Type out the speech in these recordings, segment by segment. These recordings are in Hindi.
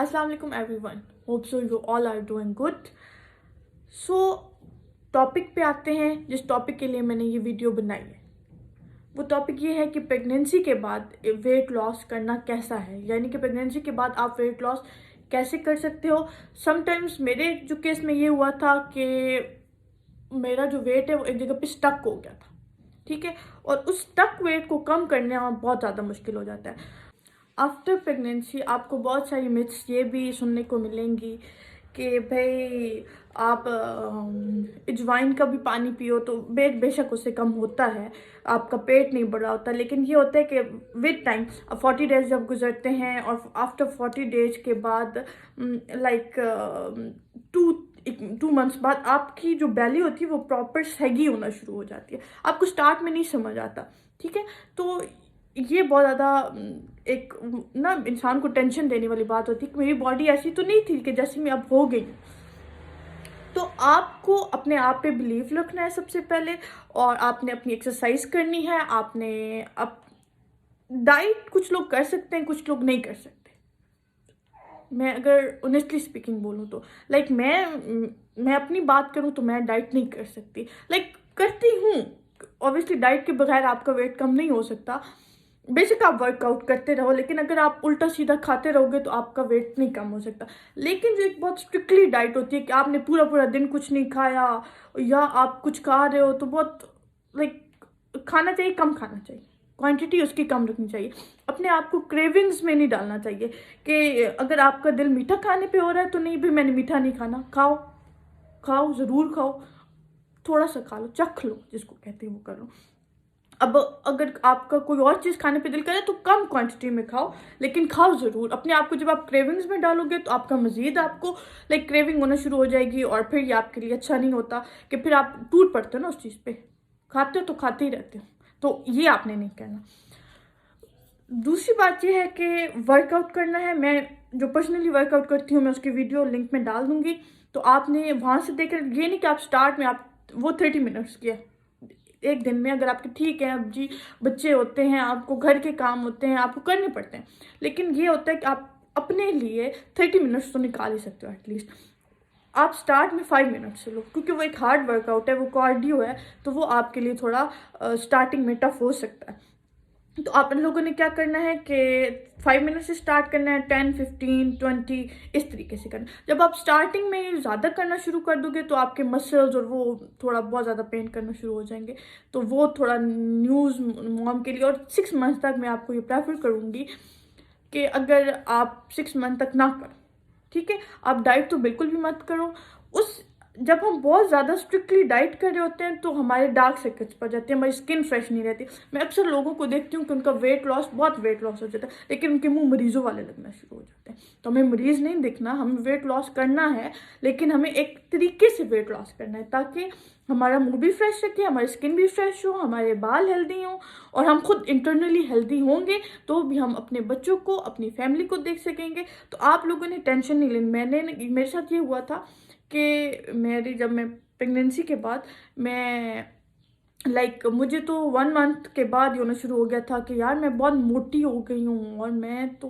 अस्सलाम वालेकुम everyone, hope so you all are doing good. So topic पे आते हैं जिस टॉपिक के लिए मैंने ये वीडियो बनाई है। वो टॉपिक ये है कि प्रेगनेंसी के बाद वेट लॉस करना कैसा है, यानी कि प्रेगनेंसी के बाद आप वेट लॉस कैसे कर सकते हो। समटाइम्स मेरे जो केस में ये हुआ था कि मेरा जो वेट है वो एक जगह पे स्टक हो गया था, ठीक है, और उस स्टक वेट को कम करने में बहुत ज़्यादा मुश्किल हो जाता है। आफ्टर प्रेगनेंसी आपको बहुत सारी मिथ्स ये भी सुनने को मिलेंगी कि भाई आप अजवाइन का भी पानी पियो तो वेट बेशक उससे कम होता है, आपका पेट नहीं बढ़ा होता, लेकिन ये होता है कि विद टाइम 40 डेज जब गुजरते हैं और आफ्टर 40 डेज के बाद लाइक 2 मंथ्स बाद आपकी जो बैली होती है वो प्रॉपर सैगी होना शुरू हो जाती है। आपको स्टार्ट में नहीं समझ आता, ठीक है। तो ये बहुत ज़्यादा एक ना इंसान को टेंशन देने वाली बात होती है कि मेरी बॉडी ऐसी तो नहीं थी कि जैसी मैं अब हो गई। तो आपको अपने आप पे बिलीव रखना है सबसे पहले, और आपने अपनी एक्सरसाइज करनी है। आपने अब डाइट कुछ लोग कर सकते हैं, कुछ लोग नहीं कर सकते। मैं अगर ऑनेस्टली स्पीकिंग बोलूँ तो लाइक मैं अपनी बात करूँ तो मैं डाइट नहीं कर सकती, लाइक करती हूँ। ऑब्वियसली डाइट के बगैर आपका वेट कम नहीं हो सकता। बेशक आप वर्कआउट करते रहो, लेकिन अगर आप उल्टा सीधा खाते रहोगे तो आपका वेट नहीं कम हो सकता। लेकिन जो एक बहुत स्ट्रिक्टली डाइट होती है कि आपने पूरा पूरा दिन कुछ नहीं खाया, या आप कुछ खा रहे हो तो बहुत लाइक खाना चाहिए, कम खाना चाहिए, क्वांटिटी उसकी कम रखनी चाहिए। अपने आप को क्रेविंग्स में नहीं डालना चाहिए कि अगर आपका दिल मीठा खाने पे हो रहा है तो नहीं भाई मैंने मीठा नहीं खाना, खाओ खाओ ज़रूर खाओ, थोड़ा सा खा लो, चख लो, जिसको कहते हैं वो कर लो। अब अगर आपका कोई और चीज़ खाने पे दिल करे तो कम क्वांटिटी में खाओ, लेकिन खाओ ज़रूर। अपने आप को जब आप क्रेविंग्स में डालोगे तो आपका मज़ीद आपको लाइक क्रेविंग होना शुरू हो जाएगी, और फिर ये आपके लिए अच्छा नहीं होता कि फिर आप टूट पड़ते हो ना उस चीज़ पे। खाते हो तो खाते ही रहते हो, तो ये आपने नहीं करना। दूसरी बात यह है कि वर्कआउट करना है। मैं जो पर्सनली वर्कआउट करती हूँ मैं उसकी वीडियो लिंक में डाल दूँगी, तो आपने वहाँ से देख कर, ये नहीं कि आप स्टार्ट में आप वो 30 मिनट्स किया एक दिन में। अगर आपके ठीक है, अब जी बच्चे होते हैं, आपको घर के काम होते हैं, आपको करने पड़ते हैं, लेकिन ये होता है कि आप अपने लिए 30 मिनट्स तो निकाल ही सकते हो एटलीस्ट। आप स्टार्ट में 5 मिनट्स से लो, क्योंकि वो एक हार्ड वर्कआउट है, वो कार्डियो है, तो वो आपके लिए थोड़ा स्टार्टिंग में टफ हो सकता है। तो आप लोगों ने क्या करना है कि 5 मिनट से स्टार्ट करना है, 10, 15, 20 इस तरीके से करना। जब आप स्टार्टिंग में ज़्यादा करना शुरू कर दोगे तो आपके मसल्स और वो थोड़ा बहुत ज़्यादा पेन करना शुरू हो जाएंगे, तो वो थोड़ा न्यूज़ मॉम के लिए। और 6 मंथ तक मैं आपको ये प्रेफर करूँगी कि अगर आप 6 मंथ तक ना करो, ठीक है, आप डाइट तो बिल्कुल भी मत करो। उस जब हम बहुत ज़्यादा स्ट्रिक्टली डाइट कर रहे होते हैं तो हमारे डार्क सर्कल्स पड़ जाते हैं, हमारी स्किन फ्रेश नहीं रहती। मैं अक्सर लोगों को देखती हूँ कि उनका बहुत वेट लॉस हो जाता है, लेकिन उनके मुंह मरीजों वाले लगना शुरू हो जाते हैं। तो हमें मरीज नहीं दिखना, हमें वेट लॉस करना है, लेकिन हमें एक तरीके से वेट लॉस करना है ताकि हमारा मुंह भी फ्रेश रखे, हमारी स्किन भी फ्रेश हो, हमारे बाल हेल्दी हों, और हम खुद इंटरनली हेल्दी होंगे तो भी हम अपने बच्चों को, अपनी फैमिली को देख सकेंगे। तो आप लोगों ने टेंशन नहीं लेनी। मेरे साथ ये हुआ था कि जब मैं प्रेगनेंसी के बाद मैं मुझे तो 1 मंथ के बाद ये होना शुरू हो गया था कि यार मैं बहुत मोटी हो गई हूँ, और मैं तो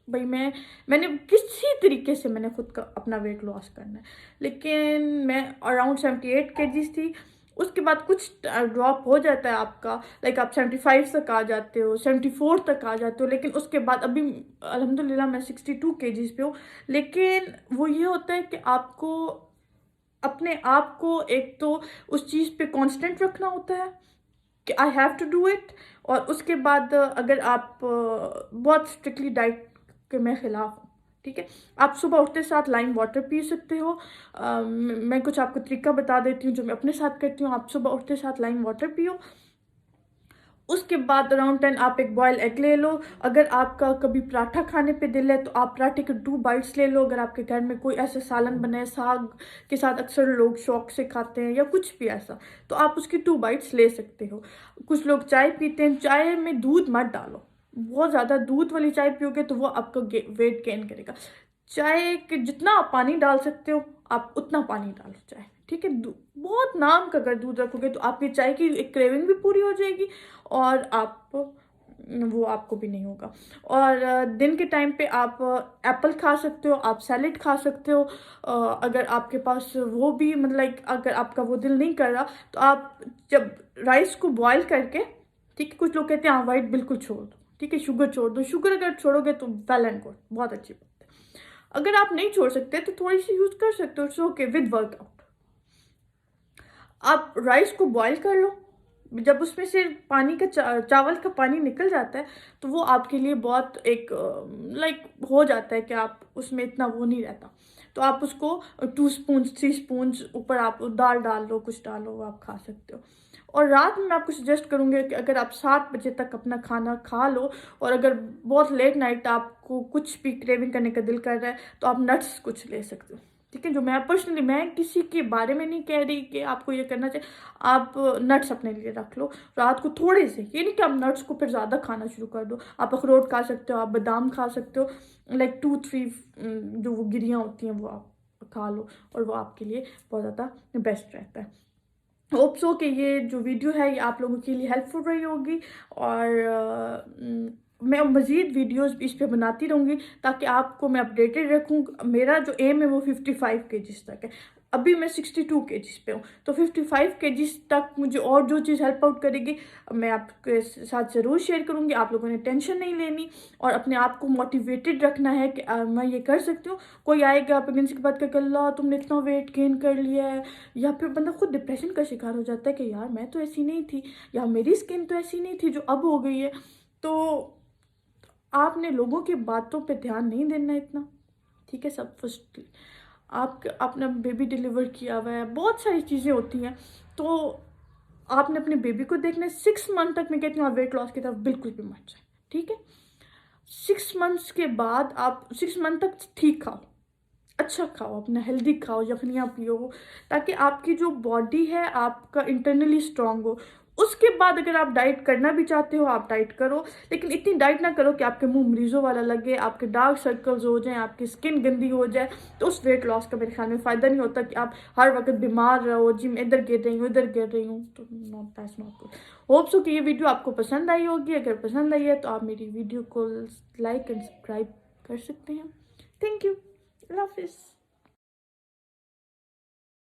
भाई मैंने किसी तरीके से मैंने खुद का अपना वेट लॉस करना है। लेकिन मैं अराउंड 78 केजीज थी। उसके बाद कुछ ड्रॉप हो जाता है आपका, आप 75 तक आ जाते हो, 74 तक आ जाते हो, लेकिन उसके बाद अभी अल्हम्दुलिल्लाह मैं 62 केजीज पे हूँ। लेकिन वो ये होता है कि आपको अपने आप को एक तो उस चीज़ पे कांस्टेंट रखना होता है कि I have to do it, और उसके बाद अगर आप बहुत स्ट्रिक्टली डाइट के मैं ख़िलाफ़ हूँ, ठीक है। आप सुबह उठते साथ लाइम वाटर पी सकते हो। मैं कुछ आपको तरीका बता देती हूँ जो मैं अपने साथ करती हूँ। आप सुबह उठते साथ लाइम वाटर पियो। उसके बाद अराउंड 10 आप एक बॉयल एग ले लो। अगर आपका कभी पराठा खाने पे दिल है तो आप पराठे के 2 बाइट्स ले लो। अगर आपके घर में कोई ऐसा सालन बना है, साग के साथ अक्सर लोग शौक से खाते हैं या कुछ भी ऐसा, तो आप उसकी 2 बाइट्स ले सकते हो। कुछ लोग चाय पीते हैं, चाय में दूध मत डालो। बहुत ज़्यादा दूध वाली चाय पियोगे तो वो आपका वेट गेन करेगा। चाय के जितना आप पानी डाल सकते हो आप उतना पानी डालो चाय, ठीक है। बहुत नाम का अगर दूध रखोगे तो आपकी चाय की एक क्रेविंग भी पूरी हो जाएगी, और आप वो आपको भी नहीं होगा। और दिन के टाइम पे आप एप्पल खा सकते हो, आप सैलेड खा सकते हो। अगर आपके पास वो भी मतलब लाइक अगर आपका वो दिल नहीं कर रहा तो आप जब राइस को बॉयल करके, ठीक है, कुछ लोग कहते हैं हाँ वाइट बिल्कुल छोड़ दो, ठीक है, शुगर छोड़ दो। शुगर अगर छोड़ोगे तो वेल एंड गुड, बहुत अच्छी बात है। अगर आप नहीं छोड़ सकते तो थोड़ी सी यूज कर सकते हो, इट्स ओके विद वर्कआउट। आप राइस को बॉईल कर लो, जब उसमें से पानी का चावल का पानी निकल जाता है तो वो आपके लिए बहुत एक लाइक हो जाता है कि आप उसमें इतना वो नहीं रहता। तो आप उसको 2 स्पून 3 स्पून ऊपर आप दाल डाल लो, कुछ डालो, वो आप खा सकते हो। और रात में मैं आपको सजेस्ट करूँगी कि अगर आप 7 बजे तक अपना खाना खा लो और अगर बहुत लेट नाइट आपको कुछ भी क्रेविंग करने का दिल कर रहा है तो आप नट्स कुछ ले सकते हो, ठीक है। जो मैं पर्सनली, मैं किसी के बारे में नहीं कह रही कि आपको ये करना चाहिए, आप नट्स अपने लिए रख लो रात को थोड़े से। ये नहीं कि आप नट्स को फिर ज़्यादा खाना शुरू कर दो। आप अखरोट खा सकते हो, आप बादाम खा सकते हो, लाइक 2-3 जो वो गिरियाँ होती हैं वो आप खा लो, और वो आपके लिए बहुत ज़्यादा बेस्ट रहता है। होप सो कि ये जो वीडियो है ये आप लोगों के लिए हेल्पफुल रही होगी, और मैं मज़ीद वीडियोस इस पे बनाती रहूँगी ताकि आपको मैं अपडेटेड रखूँ। मेरा जो एम है वो 55 केजीज़ तक है, अभी मैं 62 केजीज़ पे हूँ, तो 55 केजीज़ तक मुझे और जो चीज़ हेल्प आउट करेगी मैं आपके साथ ज़रूर शेयर करूँगी। आप लोगों ने टेंशन नहीं लेनी और अपने आप को मोटिवेटेड रखना है कि मैं ये कर सकती हूँ। कोई आएगा प्रेगनेंसी के बाद कहेगा अल्लाह तुमने इतना वेट गेन कर लिया है, या फिर बंदा खुद डिप्रेशन का शिकार हो जाता है कि यार मैं तो ऐसी नहीं थी, या मेरी स्किन तो ऐसी नहीं थी जो अब हो गई है। तो आपने लोगों की बातों पे ध्यान नहीं देना इतना, ठीक है। सब फर्स्ट आपने बेबी डिलीवर किया हुआ है, बहुत सारी चीज़ें होती हैं, तो आपने अपने बेबी को देखना है। 6 मंथ तक मैं कहती हूँ आप वेट लॉस की तरफ बिल्कुल भी मत जाए, ठीक है। 6 मंथ्स के बाद आप 6 मंथ तक ठीक खाओ, अच्छा खाओ, अपना हेल्दी खाओ, यखनियाँ पियो, ताकि आपकी जो बॉडी है आपका इंटरनली स्ट्रांग हो। उसके बाद अगर आप डाइट करना भी चाहते हो आप डाइट करो, लेकिन इतनी डाइट ना करो कि आपके मुंह मरीजों वाला लगे, आपके डार्क सर्कल्स हो जाएं, आपकी स्किन गंदी हो जाए। तो उस वेट लॉस का मेरे ख्याल में फ़ायदा नहीं होता कि आप हर वक्त बीमार रहो, जिम इधर गिर रही हूँ इधर गिर रही हूँ, तो that's not good. Hope so कि ये वीडियो आपको पसंद आई होगी। अगर पसंद आई है तो आप मेरी वीडियो को लाइक एंड सब्सक्राइब कर सकते हैं। थैंक यू, अल्लाह हाफिज़।